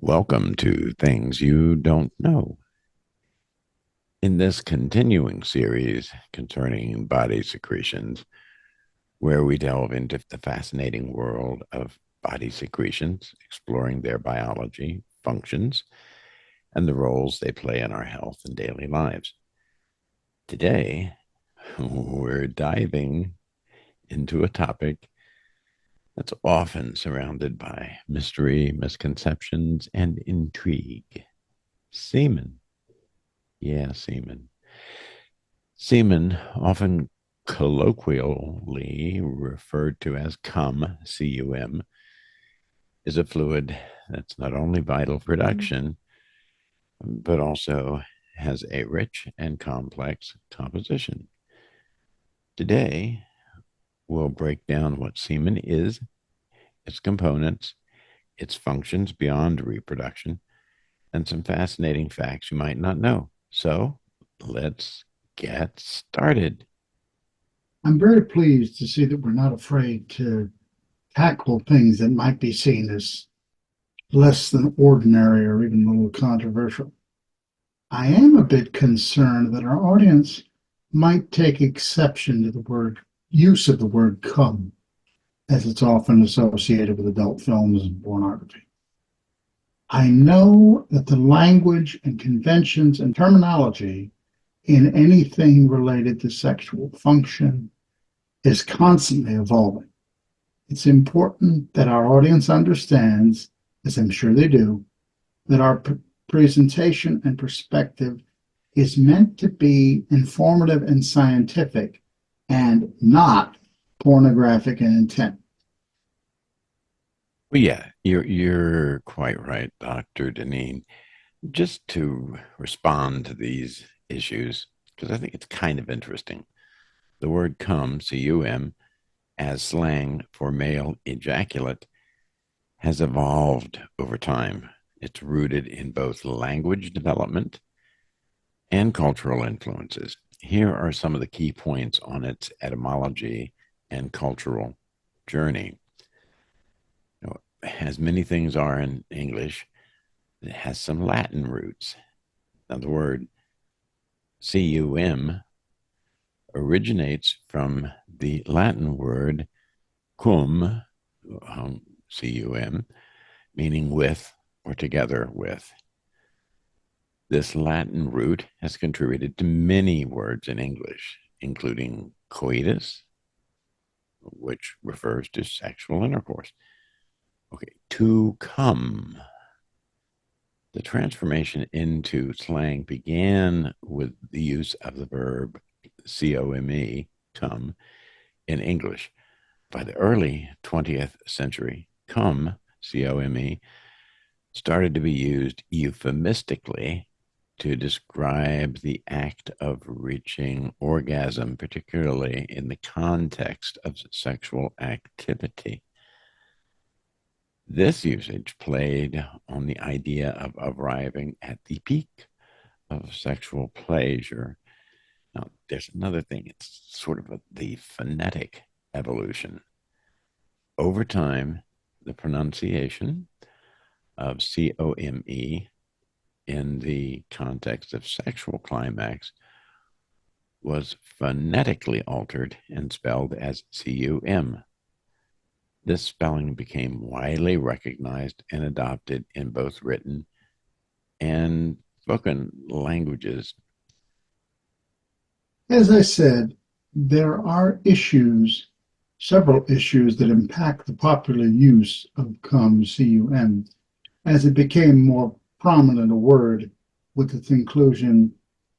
Welcome to Things You Don't Know. In this continuing series concerning body secretions, where we delve into the fascinating world of body secretions, exploring their biology, functions, and the roles they play in our health and daily lives. Today, we're diving into a topic that's often surrounded by mystery, misconceptions, and intrigue. Semen. Yeah, semen. Semen, often colloquially referred to as cum, C-U-M, is a fluid that's not only vital for production, but also has a rich and complex composition. Today, we'll break down what semen is, its components, its functions beyond reproduction, and some fascinating facts you might not know. So let's get started. I'm very pleased to see that we're not afraid to tackle things that might be seen as less than ordinary or even a little controversial. I am a bit concerned that our audience might take exception to the word use of the word "cum," as it's often associated with adult films and pornography. I know that the language and conventions and terminology in anything related to sexual function is constantly evolving. It's important that our audience understands, as I'm sure they do, that our presentation and perspective is meant to be informative and scientific and not pornographic in intent. Well, yeah, you're quite right, Dr. Deneen. Just to respond to these issues, because I think it's kind of interesting. The word cum, C-U-M, as slang for male ejaculate, has evolved over time. It's rooted in both language development and cultural influences. Here are some of the key points on its etymology and cultural journey. As many things are in English, it has some Latin roots. Now, the word cum originates from the Latin word cum, cum, meaning with or together with. This Latin root has contributed to many words in English, including coitus, which refers to sexual intercourse. Okay, to come. The transformation into slang began with the use of the verb come, come, in English. By the early 20th century, come, come, started to be used euphemistically to describe the act of reaching orgasm, particularly in the context of sexual activity. This usage played on the idea of arriving at the peak of sexual pleasure. Now, there's another thing. It's sort of the phonetic evolution. Over time, the pronunciation of come in the context of sexual climax was phonetically altered and spelled as cum. This spelling became widely recognized and adopted in both written and spoken languages. As I said, there are several issues that impact the popular use of cum, cum, as it became more prominent a word with its inclusion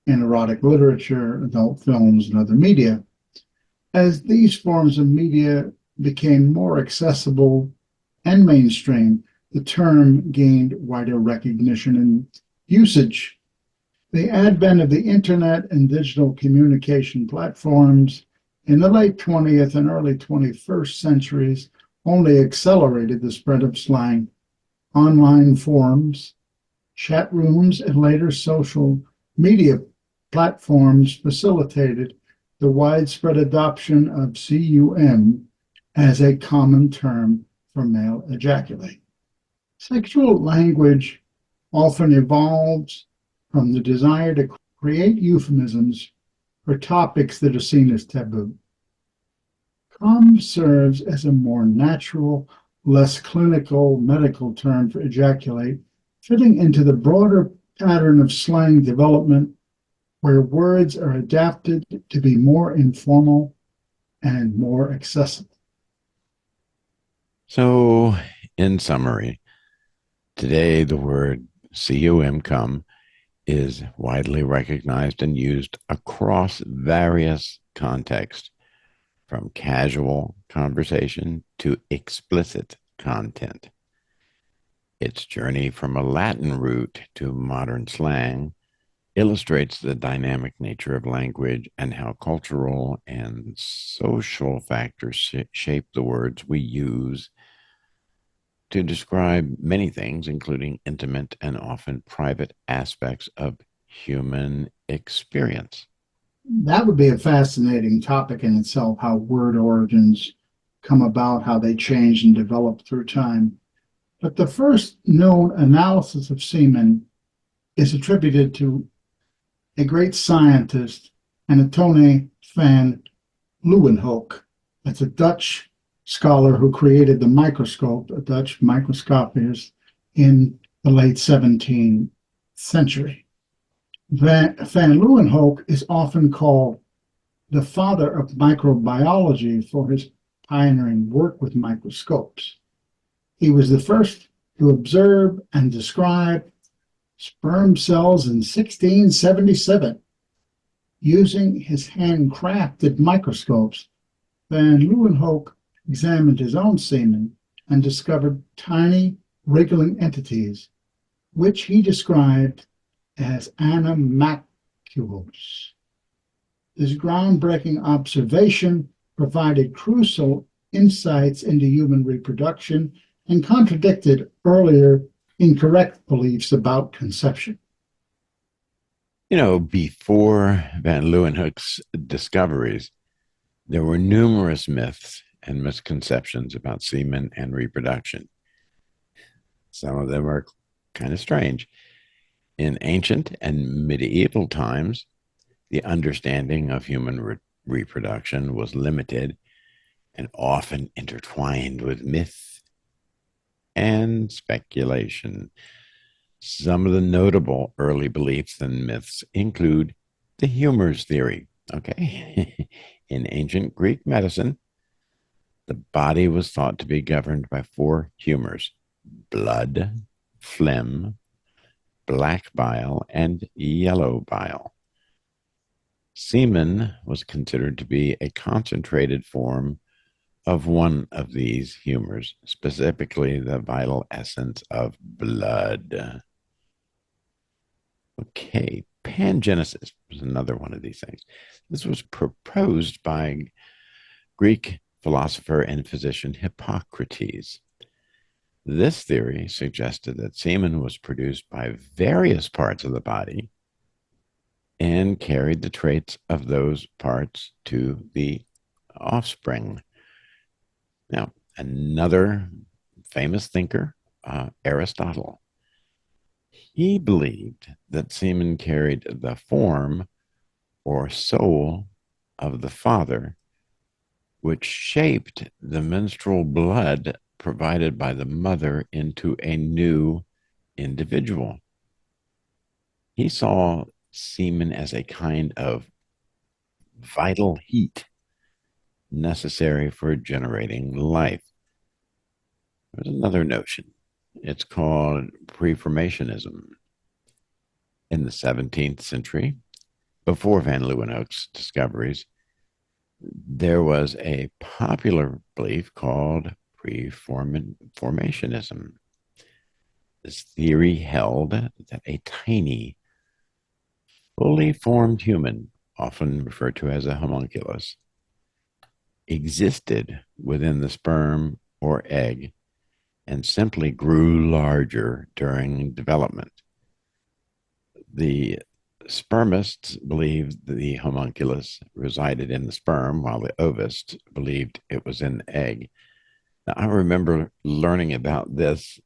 in erotic literature, adult films, and other media. As these forms of media became more accessible and mainstream, the term gained wider recognition and usage. The advent of the internet and digital communication platforms in the late 20th and early 21st centuries only accelerated the spread of slang. Online forums, chat rooms, and later social media platforms facilitated the widespread adoption of cum as a common term for male ejaculate. Sexual language often evolves from the desire to create euphemisms for topics that are seen as taboo. Cum serves as a more natural, less clinical medical term for ejaculate, fitting into the broader pattern of slang development where words are adapted to be more informal and more accessible. So, in summary, today the word cum is widely recognized and used across various contexts, from casual conversation to explicit content. Its journey from a Latin root to modern slang illustrates the dynamic nature of language and how cultural and social factors shape the words we use to describe many things, including intimate and often private aspects of human experience. That would be a fascinating topic in itself, how word origins come about, how they change and develop through time. But the first known analysis of semen is attributed to a great scientist, Antoine van Leeuwenhoek. That's a Dutch scholar who created the microscope, a Dutch microscopist, in the late 17th century. Van Leeuwenhoek is often called the father of microbiology for his pioneering work with microscopes. He was the first to observe and describe sperm cells in 1677. Using his handcrafted microscopes, Van Leeuwenhoek examined his own semen and discovered tiny wriggling entities, which he described as animalcules. This groundbreaking observation provided crucial insights into human reproduction and contradicted earlier incorrect beliefs about conception. Before Van Leeuwenhoek's discoveries, there were numerous myths and misconceptions about semen and reproduction. Some of them are kind of strange. In ancient and medieval times, the understanding of human reproduction was limited and often intertwined with myth and speculation. Some of the notable early beliefs and myths include the humors theory. Okay. In ancient Greek medicine, the body was thought to be governed by four humors: blood, phlegm, black bile, and yellow bile. Semen was considered to be a concentrated form of one of these humors, specifically the vital essence of blood. Okay, pangenesis was another one of these things. This was proposed by Greek philosopher and physician Hippocrates. This theory suggested that semen was produced by various parts of the body and carried the traits of those parts to the offspring. Now, another famous thinker, Aristotle, he believed that semen carried the form or soul of the father, which shaped the menstrual blood provided by the mother into a new individual. He saw semen as a kind of vital heat necessary for generating life. There's another notion. It's called preformationism. In the 17th century, before Van Leeuwenhoek's discoveries, there was a popular belief called preformationism. This theory held that a tiny, fully formed human, often referred to as a homunculus, existed within the sperm or egg and simply grew larger during development. The spermists believed the homunculus resided in the sperm, while the ovists believed it was in the egg. Now, I remember learning about this.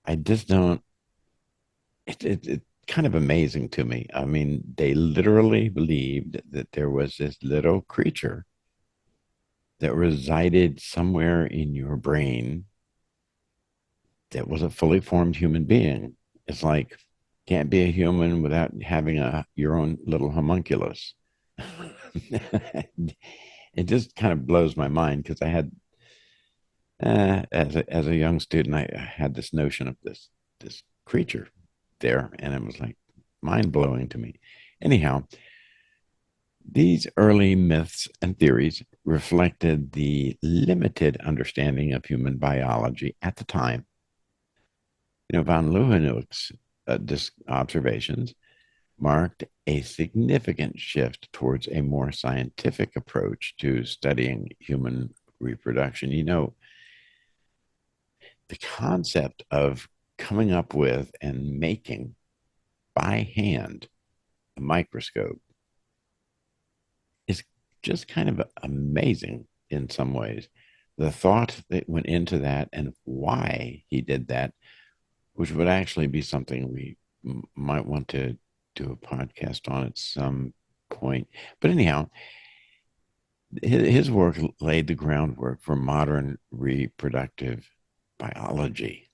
I just don't. It's kind of amazing to me. I mean, they literally believed that there was this little creature that resided somewhere in your brain that was a fully formed human being. It's like can't be a human without having a your own little homunculus. It just kind of blows my mind because I had as a young student, I had this notion of this creature there, and it was like mind blowing to me. Anyhow, these early myths and theories reflected the limited understanding of human biology at the time. Von Leeuwenhoek's observations marked a significant shift towards a more scientific approach to studying human reproduction. The concept of coming up with and making by hand a microscope is just kind of amazing in some ways. The thought that went into that and why he did that, which would actually be something we might want to do a podcast on at some point. But anyhow, his work laid the groundwork for modern reproductive biology.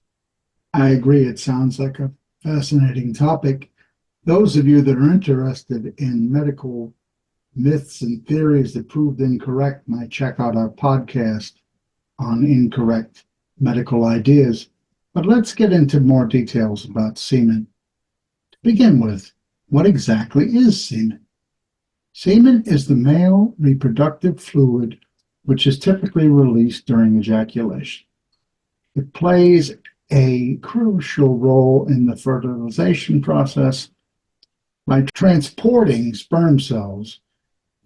I agree. It sounds like a fascinating topic. Those of you that are interested in medical myths and theories that proved incorrect might check out our podcast on incorrect medical ideas. But let's get into more details about semen. To begin with, what exactly is semen? Semen is the male reproductive fluid which is typically released during ejaculation. It plays a crucial role in the fertilization process by transporting sperm cells,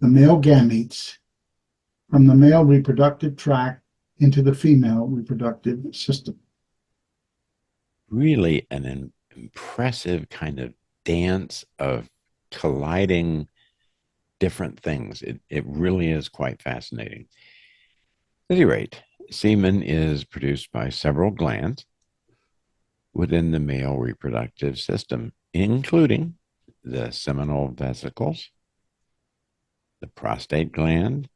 the male gametes, from the male reproductive tract into the female reproductive system. Really an impressive kind of dance of colliding different things. It really is quite fascinating. At any rate, semen is produced by several glands within the male reproductive system, including the seminal vesicles, the prostate gland,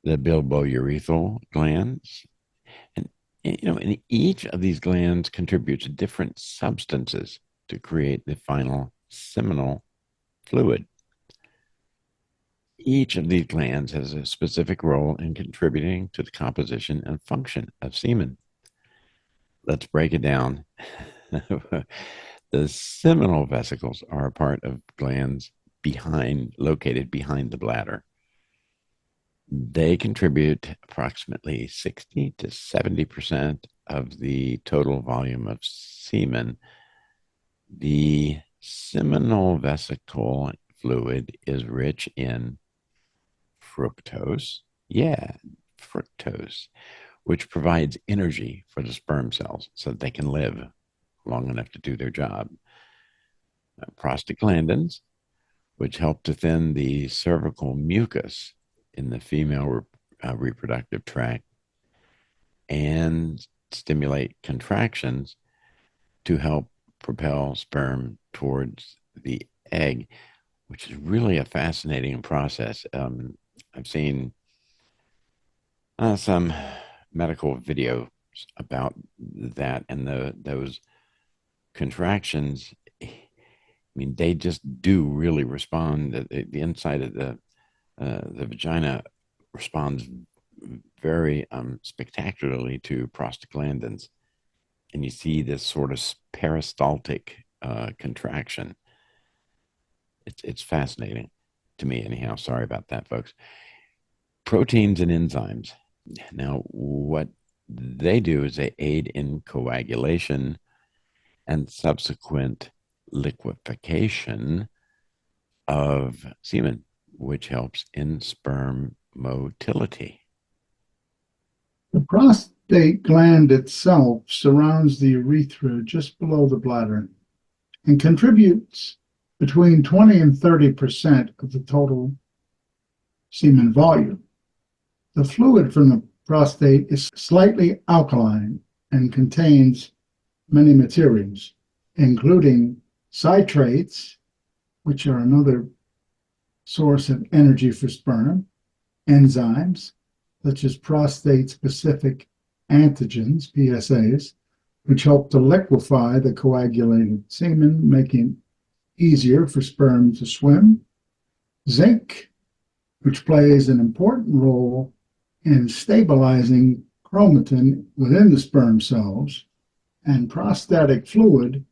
the bilbourethral glands, and each of these glands contributes different substances to create the final seminal fluid. Each of these glands has a specific role in contributing to the composition and function of semen. Let's break it down. The seminal vesicles are a part of glands located behind the bladder. They contribute approximately 60 to 70% of the total volume of semen. The seminal vesicle fluid is rich in fructose, which provides energy for the sperm cells so that they can live long enough to do their job. Prostaglandins, which help to thin the cervical mucus in the female reproductive tract and stimulate contractions to help propel sperm towards the egg, which is really a fascinating process. I've seen some medical videos about that, and those contractions. I mean, they just do really respond. The inside of the vagina responds very spectacularly to prostaglandins, and you see this sort of peristaltic contraction. It's fascinating to me, anyhow. Sorry about that, folks. Proteins and enzymes. Now, what they do is they aid in coagulation and subsequent liquefaction of semen, which helps in sperm motility. The prostate gland itself surrounds the urethra just below the bladder and contributes between 20 and 30% of the total semen volume. The fluid from the prostate is slightly alkaline and contains many materials, including citrates, which are another source of energy for sperm, enzymes, such as prostate specific antigens, PSAs, which help to liquefy the coagulated semen, making it easier for sperm to swim, zinc, which plays an important role in stabilizing chromatin within the sperm cells, and prostatic fluid,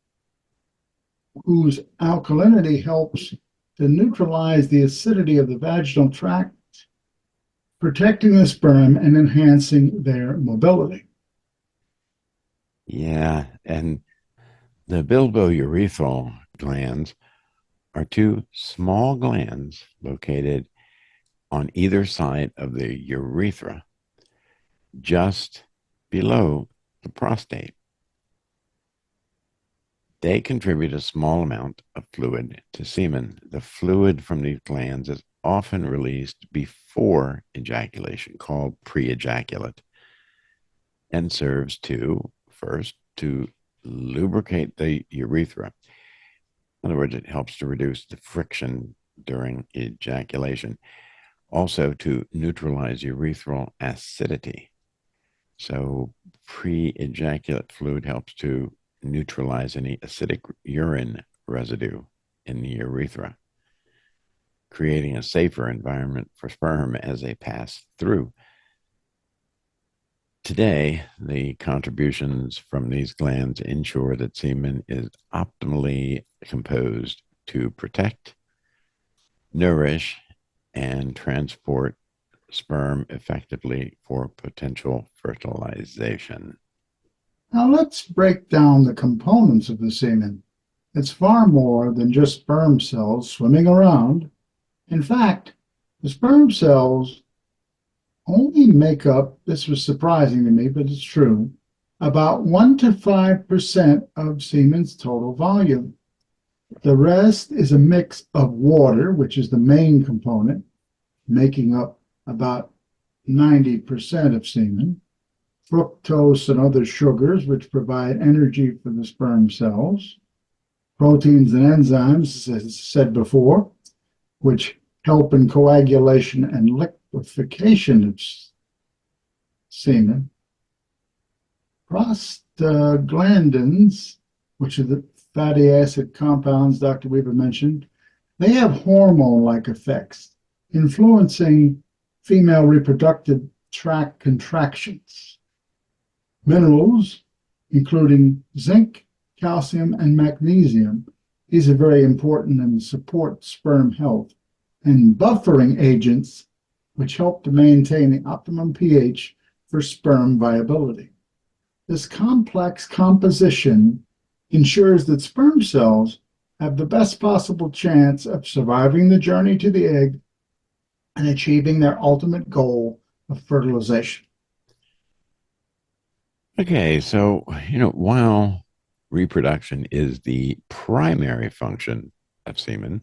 whose alkalinity helps to neutralize the acidity of the vaginal tract, protecting the sperm and enhancing their mobility. Yeah, and the bilbourethral glands are two small glands located on either side of the urethra, just below the prostate. They contribute a small amount of fluid to semen. The fluid from these glands is often released before ejaculation, called pre-ejaculate, and serves to, first, to lubricate the urethra. In other words, it helps to reduce the friction during ejaculation. Also, to neutralize urethral acidity. So, pre ejaculate fluid helps to neutralize any acidic urine residue in the urethra, creating a safer environment for sperm as they pass through. Today, the contributions from these glands ensure that semen is optimally composed to protect, nourish, and transport sperm effectively for potential fertilization. Now let's break down the components of the semen. It's far more than just sperm cells swimming around. In fact, the sperm cells only make up, this was surprising to me, but it's true, about 1 to 5% of semen's total volume. The rest is a mix of water, which is the main component, making up about 90% of semen, fructose and other sugars, which provide energy for the sperm cells, proteins and enzymes, as I said before, which help in coagulation and liquefaction of semen, prostaglandins, which are the fatty acid compounds Dr. Weaver mentioned. They have hormone-like effects, influencing female reproductive tract contractions. Minerals, including zinc, calcium, and magnesium, these are very important and support sperm health, and buffering agents, which help to maintain the optimum pH for sperm viability. This complex composition ensures that sperm cells have the best possible chance of surviving the journey to the egg and achieving their ultimate goal of fertilization. Okay, so, while reproduction is the primary function of semen,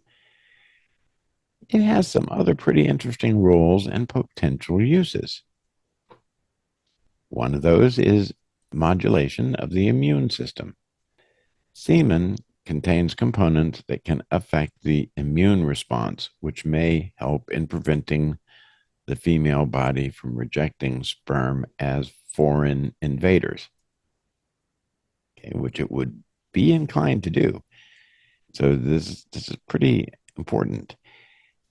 it has some other pretty interesting roles and potential uses. One of those is modulation of the immune system. Semen contains components that can affect the immune response, which may help in preventing the female body from rejecting sperm as foreign invaders, okay, which it would be inclined to do. So this is pretty important.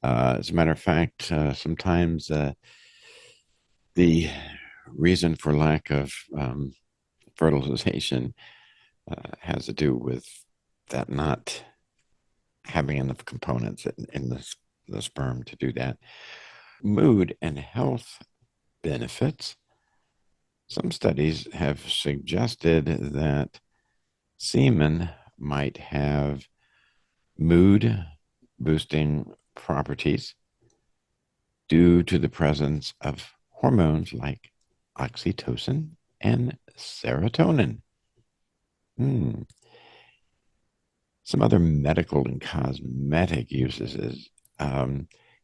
As a matter of fact, sometimes the reason for lack of fertilization has to do with that not having enough components in the sperm to do that. Mood and health benefits. Some studies have suggested that semen might have mood boosting properties due to the presence of hormones like oxytocin and serotonin. Hmm. Some other medical and cosmetic uses is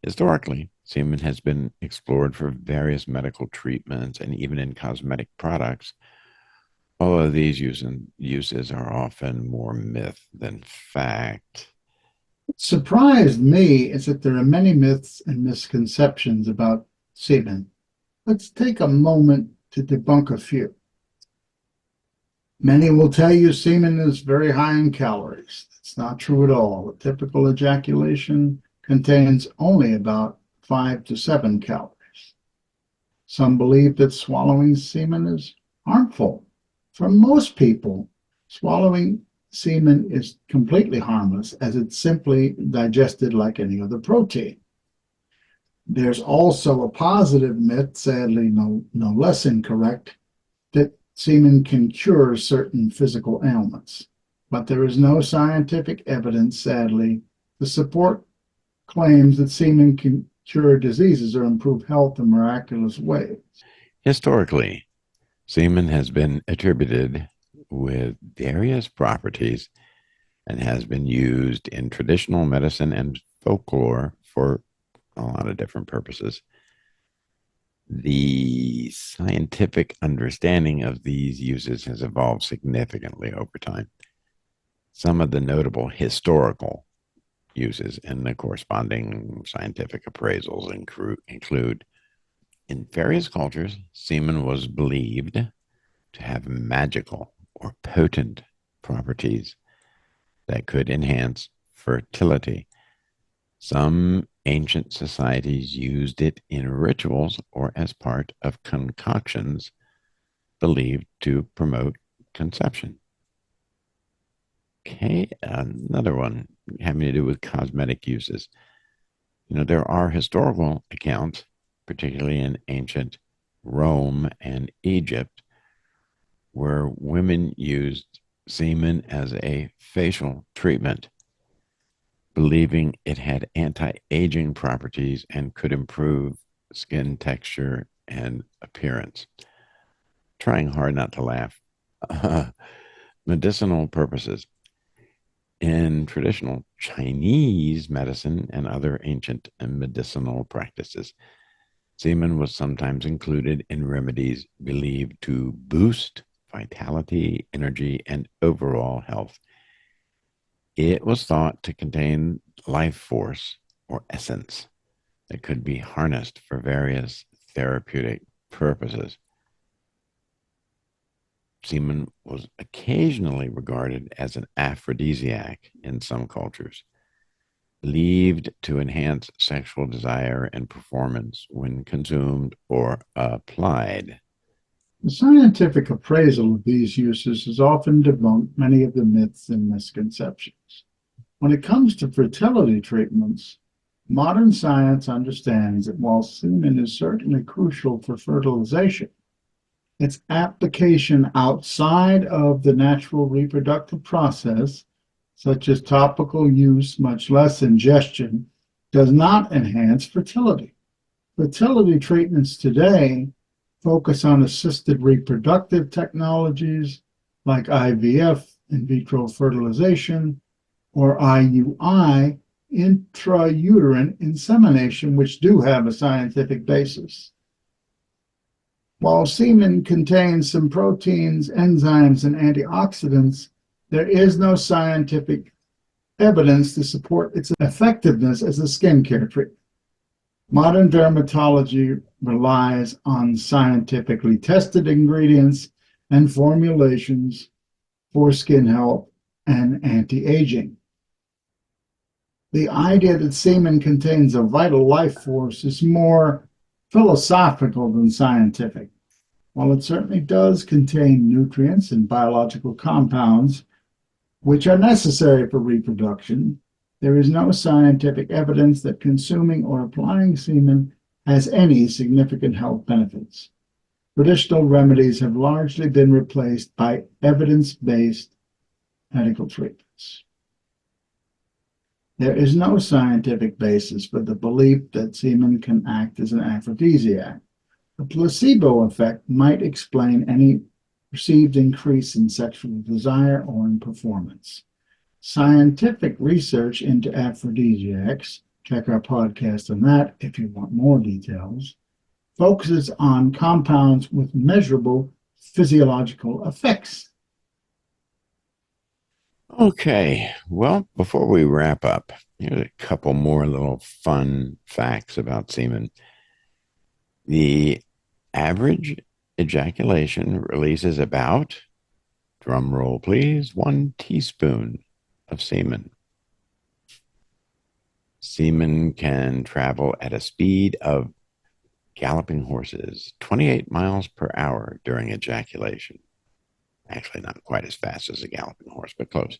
historically, semen has been explored for various medical treatments and even in cosmetic products Although these uses are often more myth than fact. What surprised me is that there are many myths and misconceptions about semen. Let's take a moment to debunk a few. Many will tell you semen is very high in calories. That's not true at all. A typical ejaculation contains only about 5 to 7 calories. Some believe that swallowing semen is harmful. For most people, swallowing semen is completely harmless as it's simply digested like any other protein. There's also a positive myth, sadly no less incorrect, that semen can cure certain physical ailments. But there is no scientific evidence, sadly, to support claims that semen can cure diseases or improve health in miraculous ways. Historically, semen has been attributed with various properties and has been used in traditional medicine and folklore for a lot of different purposes. The scientific understanding of these uses has evolved significantly over time. Some of the notable historical uses and the corresponding scientific appraisals include in various cultures, semen was believed to have magical or potent properties that could enhance fertility. Some ancient societies used it in rituals or as part of concoctions believed to promote conception. Okay, another one having to do with cosmetic uses. There are historical accounts, particularly in ancient Rome and Egypt, where women used semen as a facial treatment, believing it had anti-aging properties and could improve skin texture and appearance. Trying hard not to laugh. Medicinal purposes. In traditional Chinese medicine and other ancient medicinal practices, semen was sometimes included in remedies believed to boost vitality, energy, and overall health. It was thought to contain life force or essence that could be harnessed for various therapeutic purposes. Semen was occasionally regarded as an aphrodisiac in some cultures, believed to enhance sexual desire and performance when consumed or applied. The scientific appraisal of these uses has often debunked many of the myths and misconceptions. When it comes to fertility treatments, modern science understands that while semen is certainly crucial for fertilization, its application outside of the natural reproductive process, such as topical use, much less ingestion, does not enhance fertility. Fertility treatments today focus on assisted reproductive technologies like IVF, in vitro fertilization, or IUI, intrauterine insemination, which do have a scientific basis. While semen contains some proteins, enzymes, and antioxidants, there is no scientific evidence to support its effectiveness as a skincare treatment. Modern dermatology relies on scientifically tested ingredients and formulations for skin health and anti-aging. The idea that semen contains a vital life force is more philosophical than scientific. While it certainly does contain nutrients and biological compounds which are necessary for reproduction, there is no scientific evidence that consuming or applying semen has any significant health benefits. Traditional remedies have largely been replaced by evidence-based medical treatments. There is no scientific basis for the belief that semen can act as an aphrodisiac. The placebo effect might explain any perceived increase in sexual desire or in performance. Scientific research into aphrodisiacs, check our podcast on that if you want more details, focuses on compounds with measurable physiological effects. Okay, well, before we wrap up, here's a couple more little fun facts about semen. The average ejaculation releases about, drum roll please, 1 teaspoon of semen. Semen can travel at a speed of galloping horses, 28 miles per hour during ejaculation. Actually, not quite as fast as a galloping horse, but close.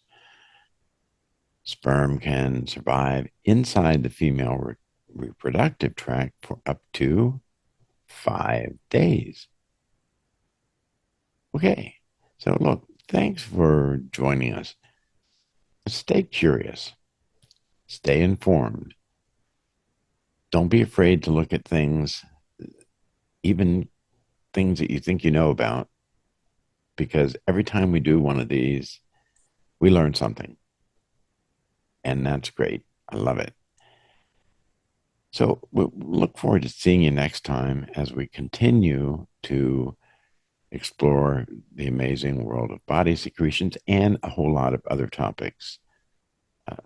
Sperm can survive inside the female reproductive tract for up to 5 days. Okay, so look, thanks for joining us. Stay curious, stay informed. Don't be afraid to look at things, even things that you think you know about, because every time we do one of these, we learn something. And that's great. I love it. So we'll look forward to seeing you next time as we continue to explore the amazing world of body secretions and a whole lot of other topics. Uh,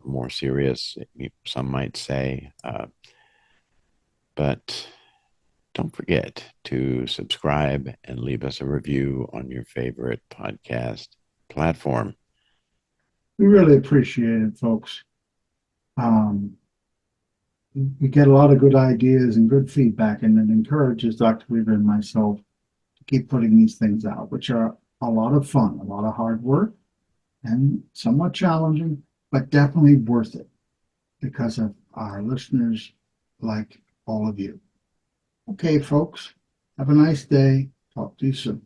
More serious, some might say. But don't forget to subscribe and leave us a review on your favorite podcast platform. We really appreciate it, folks. Um, we get a lot of good ideas and good feedback, and it encourages Dr. Weaver and myself to keep putting these things out, which are a lot of fun, a lot of hard work, and somewhat challenging, but definitely worth it because of our listeners like all of you. Okay, folks, have a nice day. Talk to you soon.